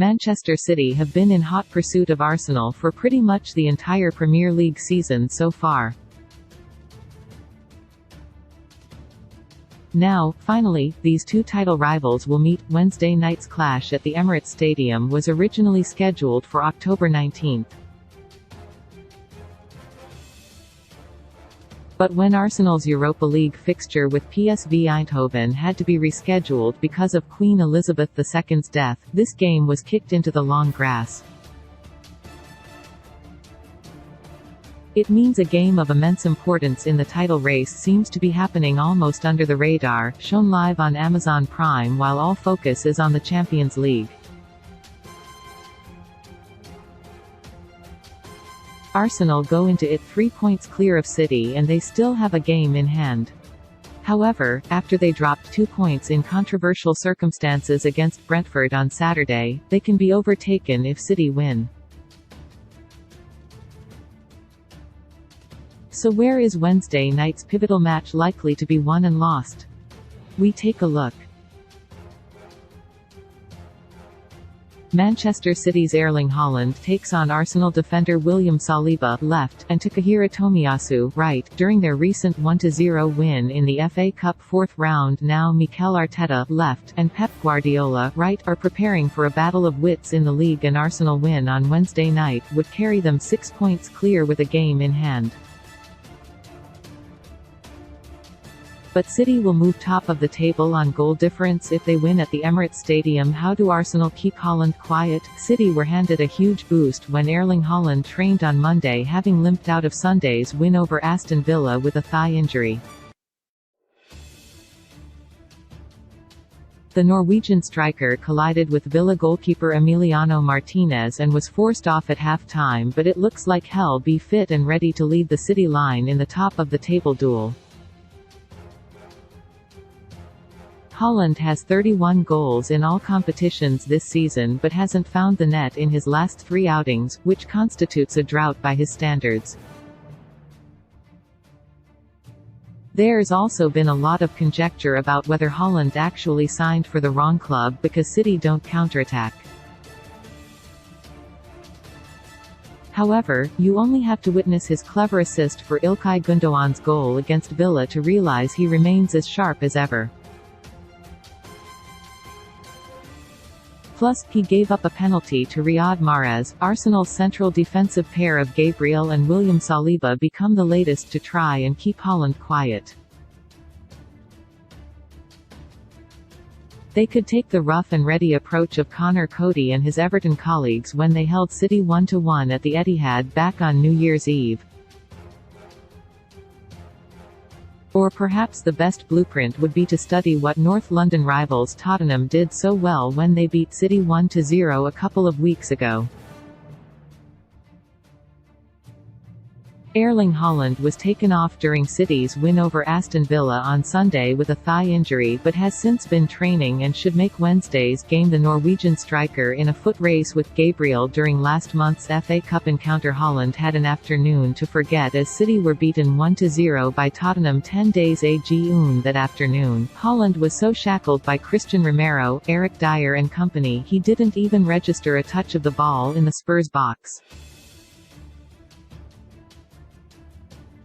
Manchester City have been in hot pursuit of Arsenal for pretty much the entire Premier League season so far. Now, finally, these two title rivals will meet. Wednesday night's clash at the Emirates Stadium was originally scheduled for October 19. But when Arsenal's Europa League fixture with PSV Eindhoven had to be rescheduled because of Queen Elizabeth II's death, this game was kicked into the long grass. It means a game of immense importance in the title race seems to be happening almost under the radar, shown live on Amazon Prime while all focus is on the Champions League. Arsenal go into it 3 points clear of City and they still have a game in hand. However, after they dropped 2 points in controversial circumstances against Brentford on Saturday, they can be overtaken if City win. So where is Wednesday night's pivotal match likely to be won and lost? We take a look. Manchester City's Erling Haaland takes on Arsenal defender William Saliba left, and Takahiro Tomiyasu right, during their recent 1-0 win in the FA Cup fourth round. Now Mikel Arteta left, and Pep Guardiola right, are preparing for a battle of wits in the league. An Arsenal win on Wednesday night would carry them 6 points clear with a game in hand. But City will move top of the table on goal difference if they win at the Emirates Stadium. How do Arsenal keep Haaland quiet? City were handed a huge boost when Erling Haaland trained on Monday, having limped out of Sunday's win over Aston Villa with a thigh injury. The Norwegian striker collided with Villa goalkeeper Emiliano Martinez and was forced off at half-time, but it looks like he'll be fit and ready to lead the City line in the top of the table duel. Haaland has 31 goals in all competitions this season but hasn't found the net in his last 3 outings, which constitutes a drought by his standards. There's also been a lot of conjecture about whether Haaland actually signed for the wrong club because City don't counterattack. However, you only have to witness his clever assist for Ilkay Gundogan's goal against Villa to realize he remains as sharp as ever. Plus, he gave up a penalty to Riyad Mahrez. Arsenal's central defensive pair of Gabriel and William Saliba become the latest to try and keep Haaland quiet. They could take the rough and ready approach of Connor Cody and his Everton colleagues when they held City 1-1 at the Etihad back on New Year's Eve. Or perhaps the best blueprint would be to study what North London rivals Tottenham did so well when they beat City 1-0 a couple of weeks ago. Erling Haaland was taken off during City's win over Aston Villa on Sunday with a thigh injury but has since been training and should make Wednesday's game. The Norwegian striker in a foot race with Gabriel during last month's FA Cup encounter. Haaland had an afternoon to forget as City were beaten 1-0 by Tottenham 10 days ago that afternoon. Haaland was so shackled by Christian Romero, Eric Dyer and company he didn't even register a touch of the ball in the Spurs box.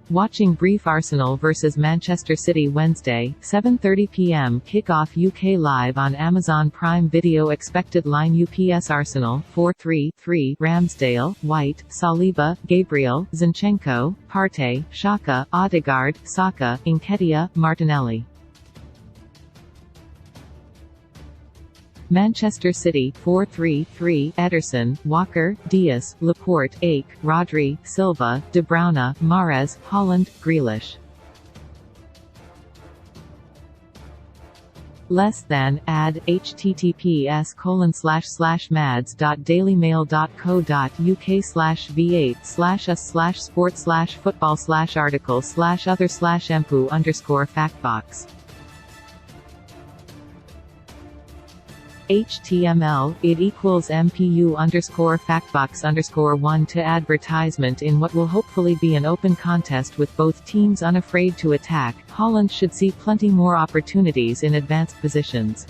Watching brief. Arsenal vs Manchester City Wednesday, 7:30 p.m. Kickoff UK live on Amazon Prime Video. Expected line: UPS Arsenal 4-3-3 Ramsdale, White, Saliba, Gabriel, Zinchenko, Partey, Xhaka, Odegaard, Saka, Nketiah, Martinelli. Manchester City 4-3-3 Ederson, Walker, Dias, Laporte, Ake, Rodri, Silva, De Bruyne, Mahrez, Haaland, Grealish. Less than, add, https://mads.dailymail.co.uk/v8/sport/article/other/empu_factbox. HTML, it equals MPU_factbox_1 to advertisement in what will hopefully be an open contest with both teams unafraid to attack. Haaland should see plenty more opportunities in advanced positions.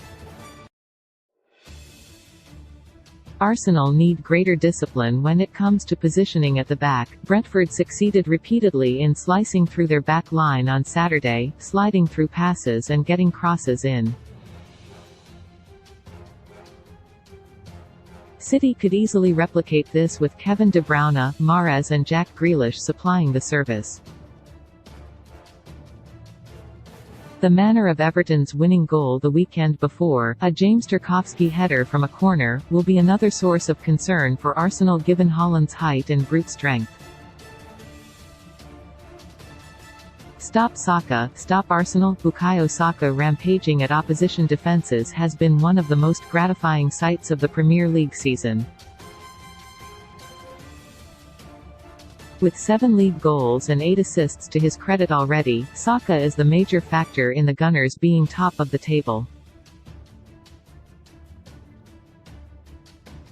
Arsenal need greater discipline when it comes to positioning at the back. Brentford succeeded repeatedly in slicing through their back line on Saturday, sliding through passes and getting crosses in. City could easily replicate this with Kevin De Bruyne, Mahrez and Jack Grealish supplying the service. The manner of Everton's winning goal the weekend before, a James Tarkowski header from a corner, will be another source of concern for Arsenal given Haaland's height and brute strength. Stop Saka, stop Arsenal. Bukayo Saka rampaging at opposition defences has been one of the most gratifying sights of the Premier League season. With 7 league goals and 8 assists to his credit already, Saka is the major factor in the Gunners being top of the table.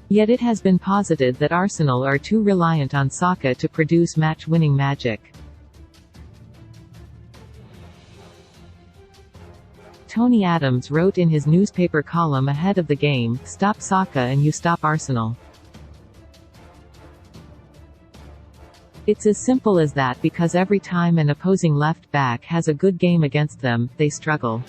Yet it has been posited that Arsenal are too reliant on Saka to produce match-winning magic. Tony Adams wrote in his newspaper column ahead of the game, "Stop Saka and you stop Arsenal." It's as simple as that, because every time an opposing left-back has a good game against them, they struggle.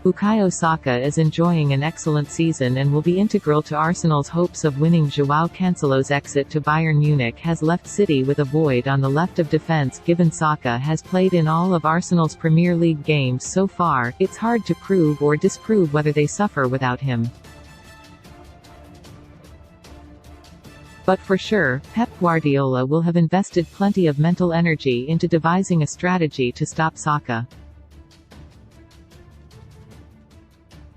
Bukayo Saka is enjoying an excellent season and will be integral to Arsenal's hopes of winning. João Cancelo's exit to Bayern Munich has left City with a void on the left of defence. Given Saka has played in all of Arsenal's Premier League games so far, it's hard to prove or disprove whether they suffer without him. But for sure, Pep Guardiola will have invested plenty of mental energy into devising a strategy to stop Saka.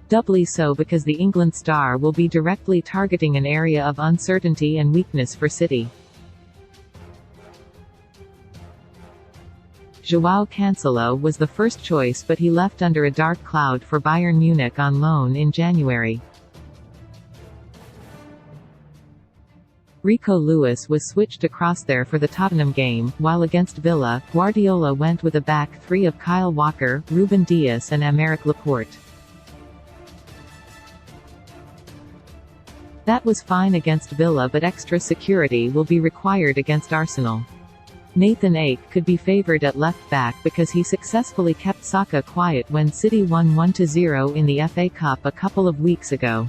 Doubly so because the England star will be directly targeting an area of uncertainty and weakness for City. João Cancelo was the first choice, but he left under a dark cloud for Bayern Munich on loan in January. Rico Lewis was switched across there for the Tottenham game, while against Villa, Guardiola went with a back three of Kyle Walker, Ruben Dias and Aymeric Laporte. That was fine against Villa, but extra security will be required against Arsenal. Nathan Ake could be favoured at left back because he successfully kept Saka quiet when City won 1-0 in the FA Cup a couple of weeks ago.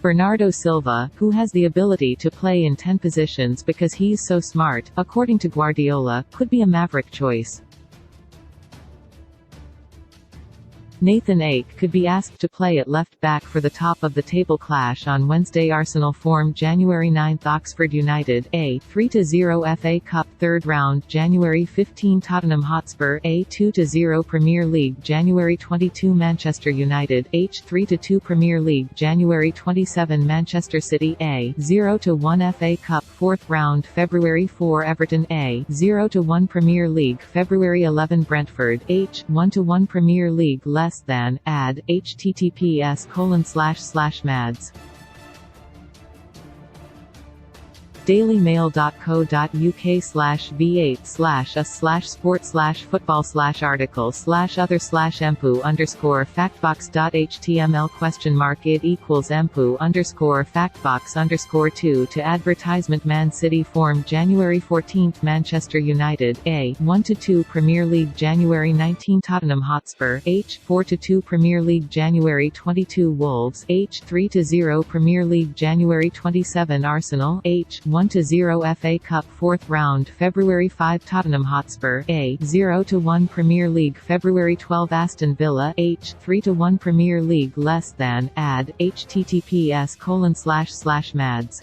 Bernardo Silva, who has the ability to play in 10 positions because he's so smart, according to Guardiola, could be a maverick choice. Nathan Ake could be asked to play at left back for the top-of-the-table clash on Wednesday. Arsenal form January 9 Oxford United, a 3-0 FA Cup third round January 15 Tottenham Hotspur, a 2-0 Premier League January 22 Manchester United, h 3-2 Premier League January 27 Manchester City, a 0-1 FA Cup fourth round February 4 Everton, a 0-1 Premier League February 11 Brentford, h 1-1 Premier League less than, add, https://mads. dailymail.co.uk/sport/article/other/empu_factbox.html ? @empu_factbox_2 to advertisement. Man City form January 14 Manchester United, a 1-2 Premier League January 19 Tottenham Hotspur, h 4-2 Premier League January 22 Wolves, h 3-0 Premier League January 27 Arsenal, h 1-0 FA Cup fourth round February 5 Tottenham Hotspur, a 0-1 Premier League February 12 Aston Villa, h 3-1 Premier League less than, add, https://mads.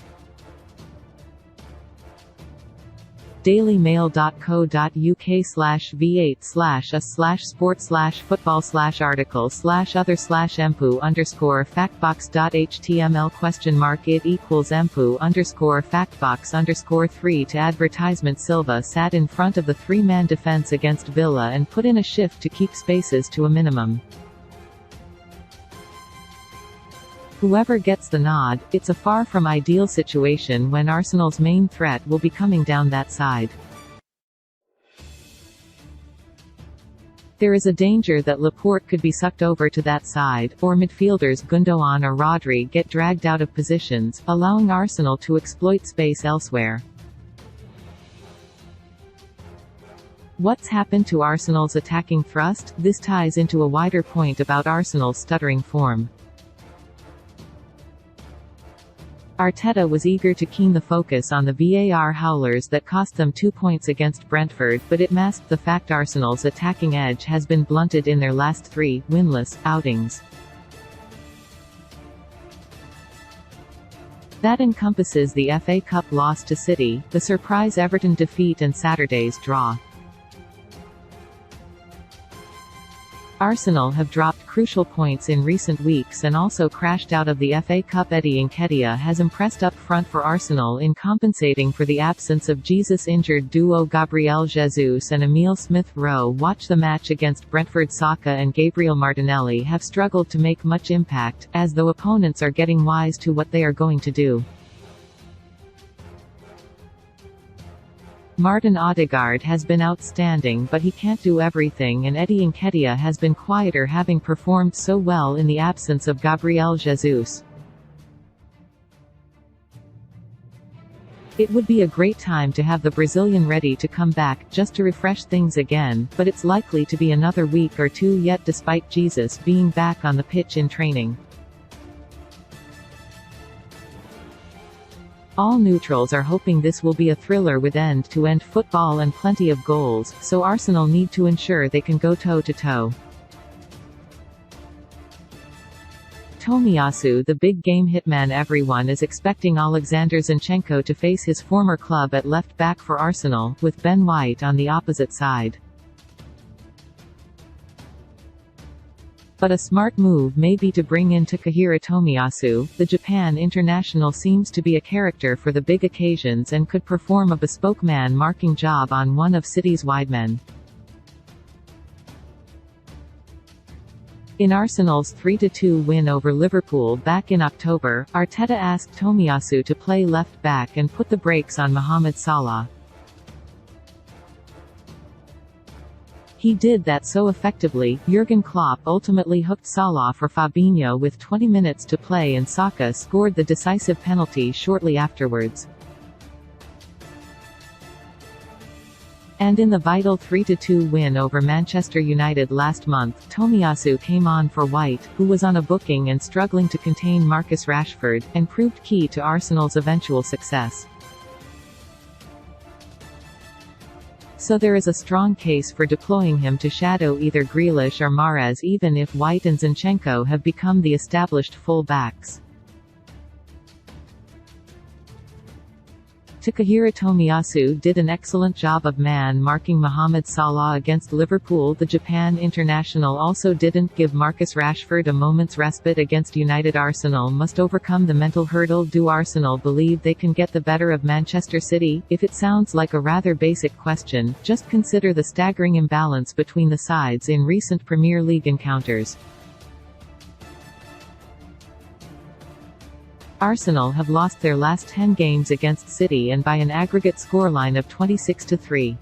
dailymail.co.uk/v8/sport/football/article/other/empu_factbox.html ? @empu_factbox_3 to advertisement. Silva sat in front of the three-man defence against Villa and put in a shift to keep spaces to a minimum. Whoever gets the nod, it's a far from ideal situation when Arsenal's main threat will be coming down that side. There is a danger that Laporte could be sucked over to that side, or midfielders Gundogan or Rodri get dragged out of positions, allowing Arsenal to exploit space elsewhere. What's happened to Arsenal's attacking thrust? This ties into a wider point about Arsenal's stuttering form. Arteta was eager to keen the focus on the VAR howlers that cost them 2 points against Brentford, but it masked the fact Arsenal's attacking edge has been blunted in their last 3 winless outings. That encompasses the FA Cup loss to City, the surprise Everton defeat and Saturday's draw. Arsenal have dropped crucial points in recent weeks and also crashed out of the FA Cup. Eddie Nketiah has impressed up front for Arsenal in compensating for the absence of Jesus-injured duo Gabriel Jesus and Emile Smith-Rowe. Watch the match against Brentford. Saka and Gabriel Martinelli have struggled to make much impact, as though opponents are getting wise to what they are going to do. Martin Odegaard has been outstanding, but he can't do everything, and Eddie Nketiah has been quieter, having performed so well in the absence of Gabriel Jesus. It would be a great time to have the Brazilian ready to come back, just to refresh things again, but it's likely to be another week or 2 yet despite Jesus being back on the pitch in training. All neutrals are hoping this will be a thriller with end-to-end football and plenty of goals, so Arsenal need to ensure they can go toe-to-toe. Tomiyasu, the big game hitman. Everyone is expecting Alexander Zinchenko to face his former club at left-back for Arsenal, with Ben White on the opposite side. But a smart move may be to bring in Takahiro Tomiyasu. The Japan international seems to be a character for the big occasions and could perform a bespoke man-marking job on one of City's widemen. In Arsenal's 3-2 win over Liverpool back in October, Arteta asked Tomiyasu to play left-back and put the brakes on Mohamed Salah. He did that so effectively, Jurgen Klopp ultimately hooked Salah for Fabinho with 20 minutes to play, and Saka scored the decisive penalty shortly afterwards. And in the vital 3-2 win over Manchester United last month, Tomiyasu came on for White, who was on a booking and struggling to contain Marcus Rashford, and proved key to Arsenal's eventual success. So there is a strong case for deploying him to shadow either Grealish or Mahrez, even if White and Zinchenko have become the established full-backs. Takahiro Tomiyasu did an excellent job of man-marking Mohamed Salah against Liverpool. The Japan international also didn't give Marcus Rashford a moment's respite against United. Arsenal must overcome the mental hurdle. Do Arsenal believe they can get the better of Manchester City? If it sounds like a rather basic question, just consider the staggering imbalance between the sides in recent Premier League encounters. Arsenal have lost their last 10 games against City, and by an aggregate scoreline of 26-3.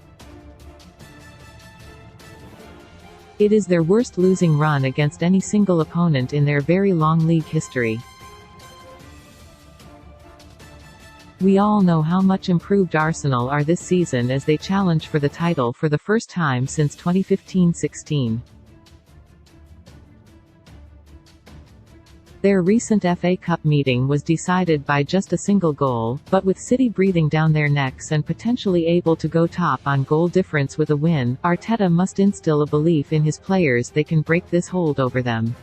It is their worst losing run against any single opponent in their very long league history. We all know how much improved Arsenal are this season as they challenge for the title for the first time since 2015-16. Their recent FA Cup meeting was decided by just a single goal, but with City breathing down their necks and potentially able to go top on goal difference with a win, Arteta must instill a belief in his players they can break this hold over them.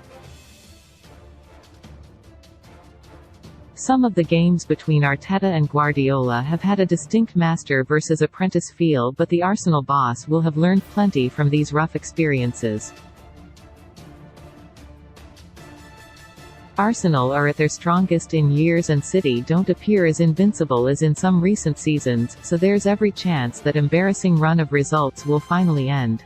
Some of the games between Arteta and Guardiola have had a distinct master versus apprentice feel, but the Arsenal boss will have learned plenty from these rough experiences. Arsenal are at their strongest in years and City don't appear as invincible as in some recent seasons, so there's every chance that embarrassing run of results will finally end.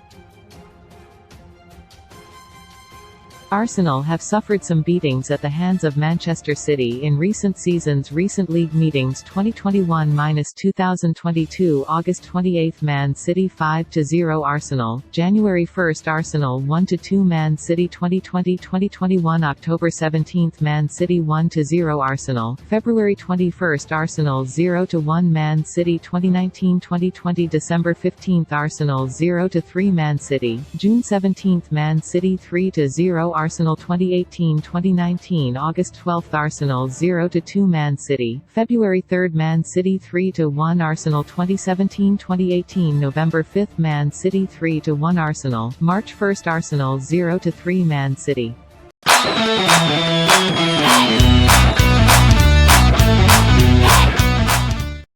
Arsenal have suffered some beatings at the hands of Manchester City in recent seasons. Recent league meetings 2021-2022 August 28 Man City 5-0 Arsenal, January 1 Arsenal 1-2 Man City 2020-2021 October 17 Man City 1-0 Arsenal, February 21 Arsenal 0-1 Man City 2019-2020 December 15 Arsenal 0-3 Man City, June 17 Man City 3-0 Arsenal 2018-2019 August 12 Arsenal 0-2 Man City, February 3 Man City 3-1 Arsenal 2017-2018 November 5 Man City 3-1 Arsenal, March 1 Arsenal 0-3 Man City.